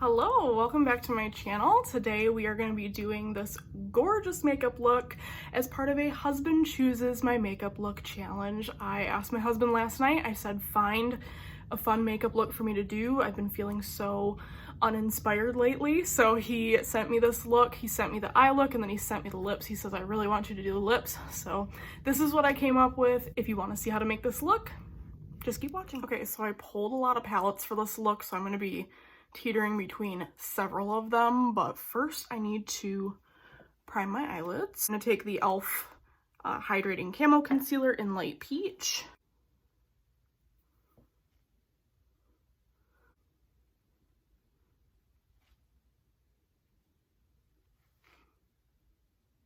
Hello, welcome back to my channel. Today we are going to be doing this gorgeous makeup look as part of a husband chooses my makeup look challenge. I asked my husband last night, I said find a fun makeup look for me to do. I've been feeling so uninspired lately, so he sent me this look. He sent me the eye look and then he sent me the lips. He says I really want you to do the lips, so this is what I came up with. If you want to see how to make this look, just keep watching. Okay, so I pulled a lot of palettes for this look, so I'm going to be teetering between several of them, but first I need to prime my eyelids. I'm gonna take the e.l.f. Hydrating Camo Concealer in Light Peach.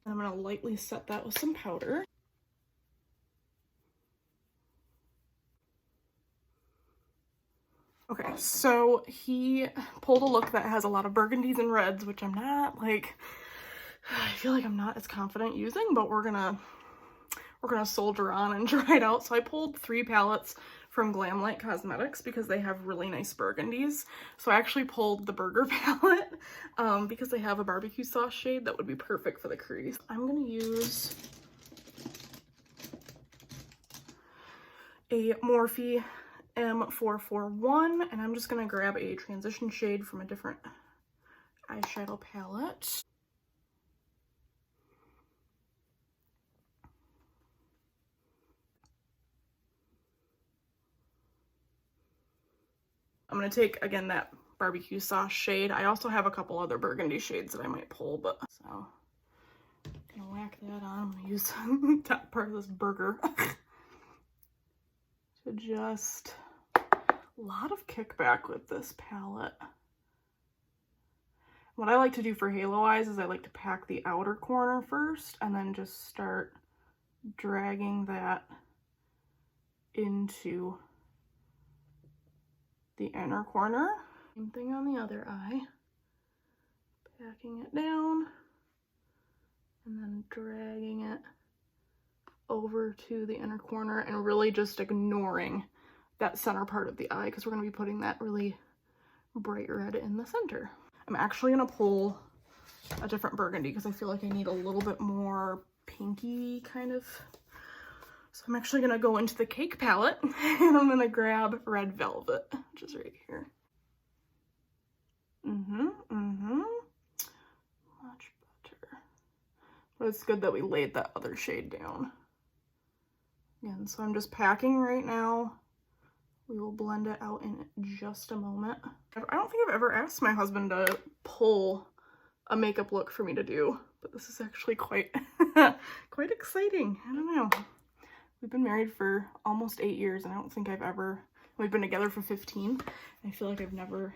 And I'm gonna lightly set that with some powder. Okay, so he pulled a look that has a lot of burgundies and reds, which I'm not like, I feel like I'm not as confident using, but we're gonna soldier on and try it out. So I pulled 3 palettes from Glamlight Cosmetics because they have really nice burgundies. So I actually pulled the Burger palette because they have a barbecue sauce shade that would be perfect for the crease. I'm gonna use a Morphe M441, and I'm just gonna grab a transition shade from a different eyeshadow palette. I'm gonna take, again, that barbecue sauce shade. I also have a couple other burgundy shades that I might pull, but so I'm gonna whack that on. I'm gonna use the top part of this burger to just, a lot of kickback with this palette. What I like to do for halo eyes is I like to pack the outer corner first and then just start dragging that into the inner corner. Same thing on the other eye. Packing it down and then dragging it over to the inner corner and really just ignoring that center part of the eye because we're going to be putting that really bright red in the center. I'm actually going to pull a different burgundy because I feel like I need a little bit more pinky kind of. So I'm actually going to go into the Cake palette and I'm going to grab Red Velvet, which is right here. Much better. But it's good that we laid that other shade down. Again, so I'm just packing right now. We will blend it out in just a moment. I don't think I've ever asked my husband to pull a makeup look for me to do, but this is actually quite, quite exciting. I don't know. We've been married for almost 8 years, and I don't think we've been together for 15. I feel like I've never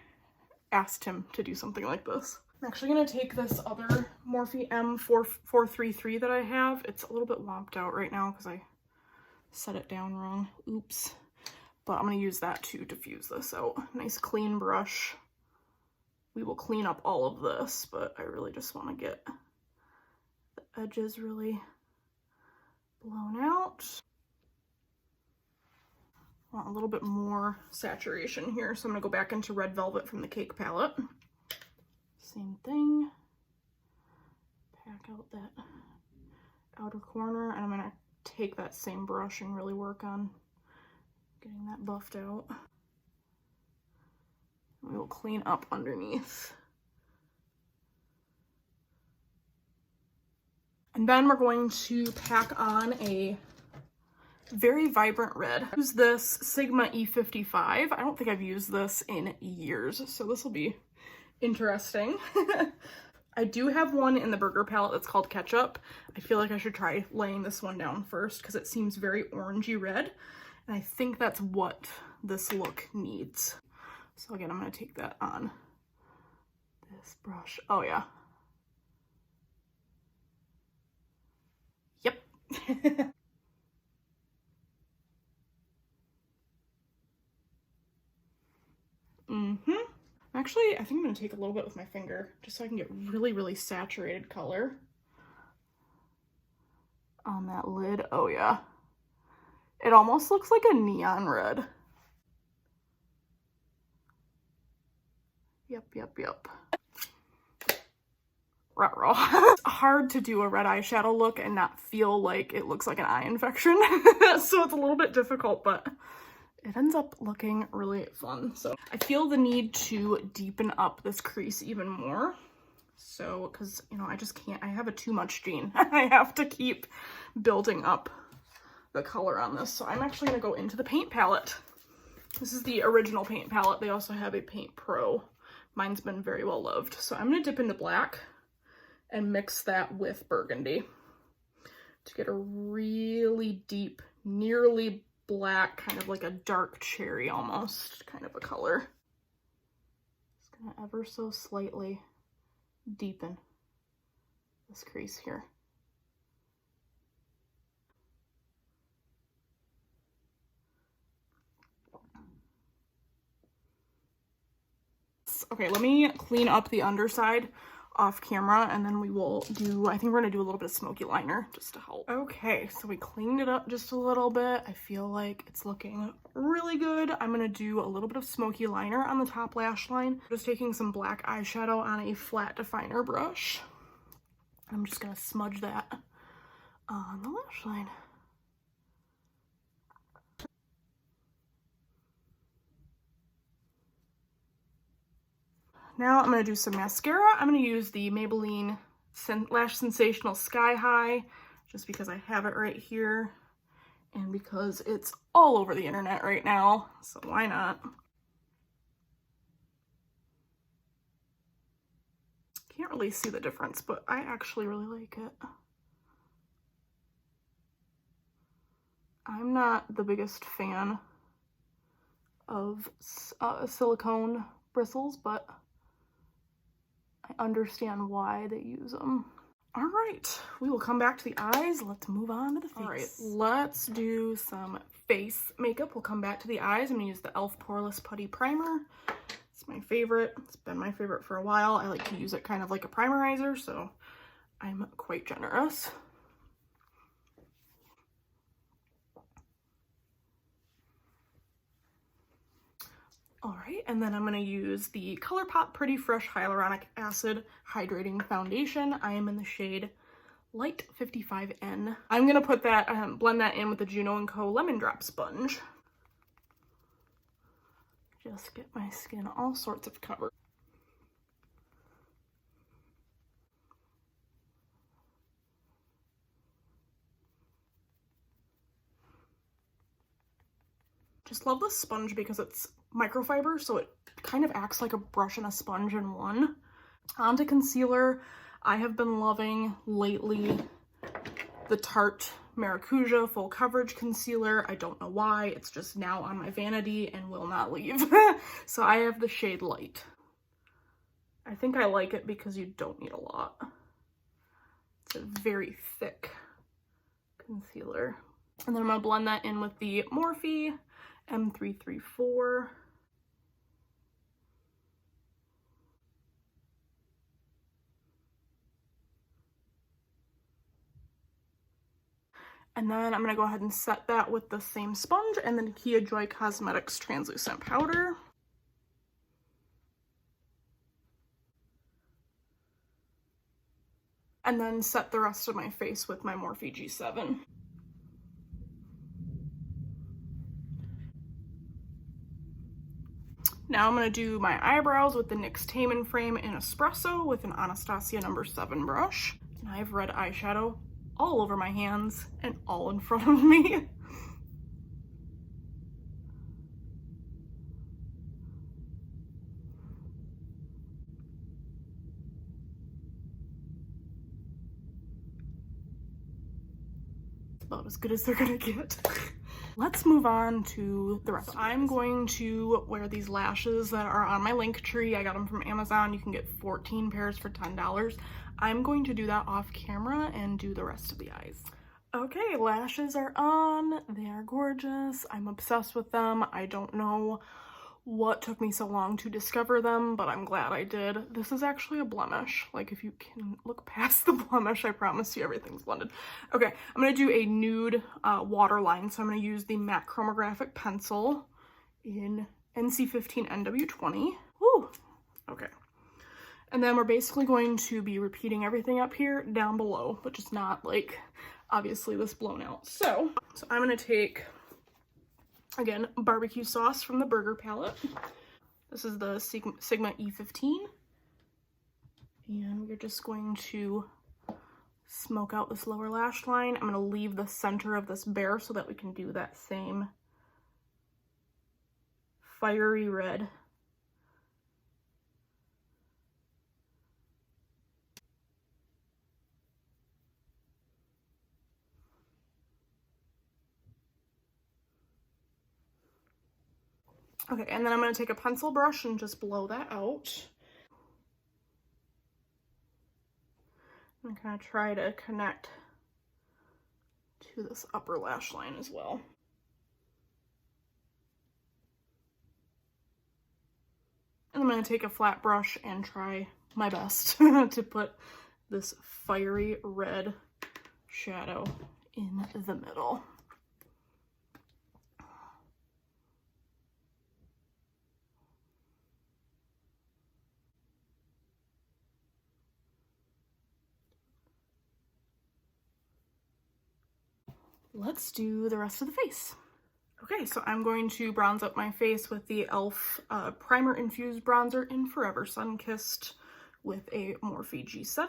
asked him to do something like this. I'm actually gonna take this other Morphe M433 that I have. It's a little bit womped out right now because I set it down wrong. Oops. But I'm going to use that to diffuse this out. Nice clean brush. We will clean up all of this, but I really just want to get the edges really blown out. I want a little bit more saturation here, so I'm going to go back into Red Velvet from the Cake palette. Same thing. Pack out that outer corner, and I'm going to take that same brush and really work on getting that buffed out. We will clean up underneath. And then we're going to pack on a very vibrant red. Use this Sigma E55. I don't think I've used this in years, so this will be interesting. I do have one in the Burger palette that's called Ketchup. I feel like I should try laying this one down first because it seems very orangey red. And I think that's what this look needs. So again, I'm going to take that on this brush. Oh yeah. Yep. Actually, I think I'm going to take a little bit with my finger just so I can get really, really saturated color on that lid. Oh yeah. It almost looks like a neon red. Yep. Ruh-roh. It's hard to do a red eyeshadow look and not feel like it looks like an eye infection. So it's a little bit difficult, but it ends up looking really fun. So I feel the need to deepen up this crease even more. So, because, you know, I just can't, I have a too much gene. I have to keep building up the color on this. So I'm actually going to go into the paint palette. This is the original paint palette. They also have a Paint Pro. Mine's been very well loved. So I'm going to dip into black and mix that with burgundy to get a really deep, nearly black, kind of like a dark cherry almost kind of a color. Just gonna ever so slightly deepen this crease here. Okay, let me clean up the underside off camera and then we will do, I think we're gonna do a little bit of smoky liner just to help. Okay, so we cleaned it up just a little bit. I feel like it's looking really good. I'm gonna do a little bit of smoky liner on the top lash line. Just taking some black eyeshadow on a flat definer brush. I'm just gonna smudge that on the lash line. Now I'm going to do some mascara. I'm going to use the Maybelline Lash Sensational Sky High just because I have it right here and because it's all over the internet right now, so why not? Can't really see the difference, but I actually really like it. I'm not the biggest fan of silicone bristles, but I understand why they use them. All right, we will come back to the eyes. Let's move on to the face. All right, let's do some face makeup. We'll come back to the eyes. I'm gonna use the e.l.f. Poreless Putty Primer. It's my favorite. It's been my favorite for a while. I like to use it kind of like a primerizer, so I'm quite generous. All right, and then I'm going to use the ColourPop Pretty Fresh Hyaluronic Acid Hydrating Foundation. I am in the shade Light 55N. I'm going to put that, blend that in with the Juno & Co. Lemon Drop Sponge. Just get my skin all sorts of covered. Just love this sponge because it's microfiber, so it kind of acts like a brush and a sponge in one. On to concealer. I have been loving lately the Tarte Maracuja Full Coverage Concealer. I don't know why, it's just now on my vanity and will not leave. So I have the shade Light. I think I like it because you don't need a lot. It's a very thick concealer. And then I'm gonna blend that in with the Morphe M334. And then I'm gonna go ahead and set that with the same sponge and then Kia Joy Cosmetics Translucent Powder. And then set the rest of my face with my Morphe G7. Now I'm going to do my eyebrows with the NYX Tame & Frame in Espresso with an Anastasia No. 7 brush. And I have red eyeshadow all over my hands and all in front of me. It's about as good as they're gonna get. Let's move on to the rest. So I'm going to wear these lashes that are on my link tree. I got them from Amazon. You can get 14 pairs for $10. I'm going to do that off camera and do the rest of the eyes. Okay, lashes are on. They are gorgeous. I'm obsessed with them. I don't know what took me so long to discover them, but I'm glad I did. This is actually a blemish. Like, if you can look past the blemish, I promise you everything's blended. Okay, I'm gonna do a nude waterline. So I'm gonna use the matte chromographic pencil in NC15 NW20. Woo, Okay. And then we're basically going to be repeating everything up here down below, but just not like obviously this blown out. So I'm gonna take, again, barbecue sauce from the burger palette. This is the Sigma E15. And we're just going to smoke out this lower lash line. I'm gonna leave the center of this bare so that we can do that same fiery red. Okay, and then I'm going to take a pencil brush and just blow that out. I'm going to try to connect to this upper lash line as well. And I'm going to take a flat brush and try my best to put this fiery red shadow in the middle. Let's do the rest of the face. Okay, so I'm going to bronze up my face with the e.l.f. Primer Infused Bronzer in Forever Sun Kissed with a Morphe G7.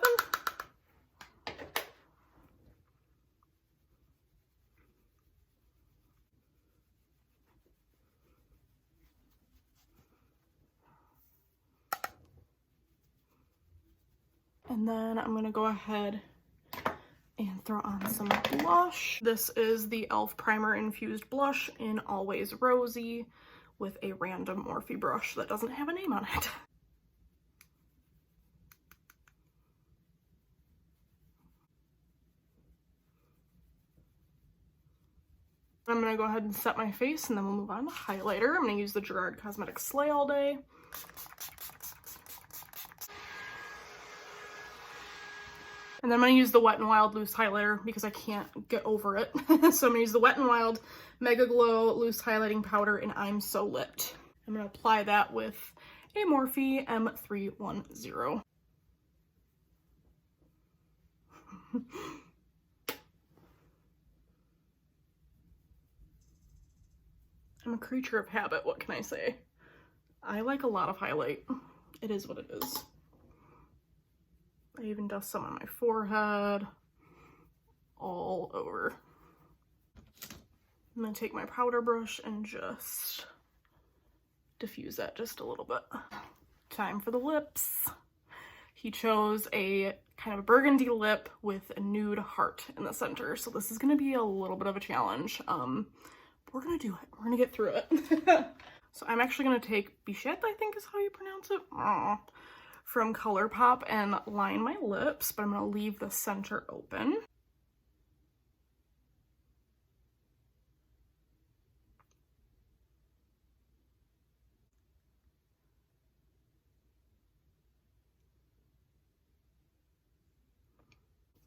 And then I'm going to go ahead and throw on some blush. This is the e.l.f. Primer Infused Blush in Always Rosy with a random Morphe brush that doesn't have a name on it. I'm going to go ahead and set my face and then we'll move on to highlighter. I'm going to use the Gerard Cosmetics Slay All Day. And then I'm going to use the Wet n Wild Loose Highlighter because I can't get over it. So I'm going to use the Wet n Wild Mega Glow Loose Highlighting Powder in I'm So Lit. I'm going to apply that with a Morphe M310. I'm a creature of habit, what can I say? I like a lot of highlight. It is what it is. I even dust some on my forehead, all over. I'm gonna take my powder brush and just diffuse that just a little bit. Time for the lips. He chose a kind of a burgundy lip with a nude heart in the center. So this is gonna be a little bit of a challenge. We're gonna do it. We're gonna get through it. So I'm actually gonna take Bichette, I think is how you pronounce it. From ColourPop and line my lips, but I'm going to leave the center open.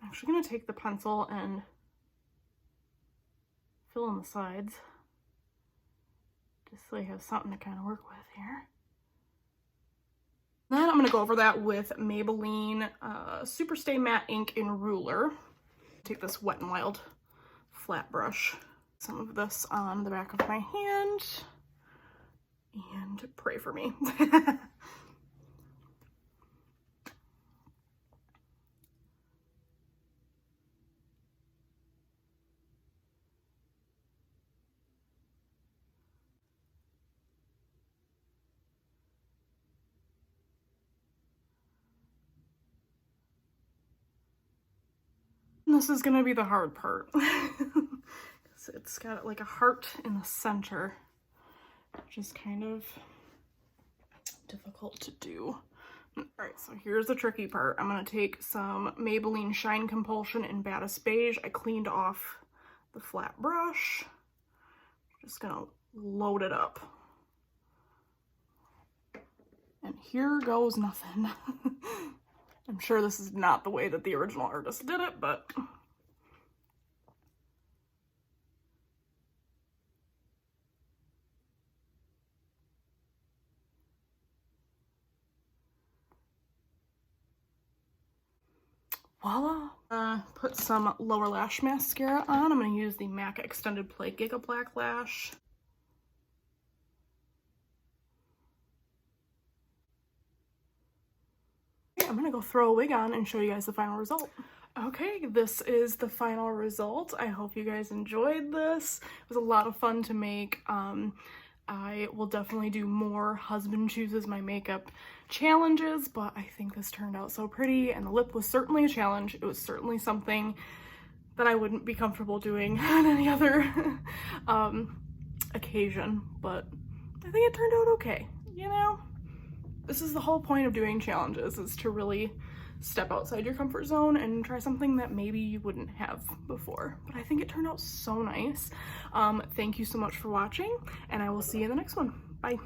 I'm actually going to take the pencil and fill in the sides, just so I have something to kind of work with here. Then I'm going to go over that with Maybelline Superstay Matte Ink in Ruler. Take this Wet n Wild flat brush, some of this on the back of my hand, and pray for me. This is gonna be the hard part. It's got like a heart in the center, which is kind of difficult to do. All right, so here's the tricky part. I'm gonna take some Maybelline Shine Compulsion in Baddest Beige. I cleaned off the flat brush. Just gonna load it up. And here goes nothing. I'm sure this is not the way that the original artist did it, but voila. Put some lower lash mascara on. I'm going to use the MAC Extended Play Giga Black Lash. I'm going to go throw a wig on and show you guys the final result. Okay, this is the final result. I hope you guys enjoyed this. It was a lot of fun to make. I will definitely do more husband chooses my makeup challenges, but I think this turned out so pretty, and the lip was certainly a challenge. It was certainly something that I wouldn't be comfortable doing on any other occasion, but I think it turned out okay, you know? This is the whole point of doing challenges, is to really step outside your comfort zone and try something that maybe you wouldn't have before. But I think it turned out so nice. Thank you so much for watching, and I will see you in the next one. Bye.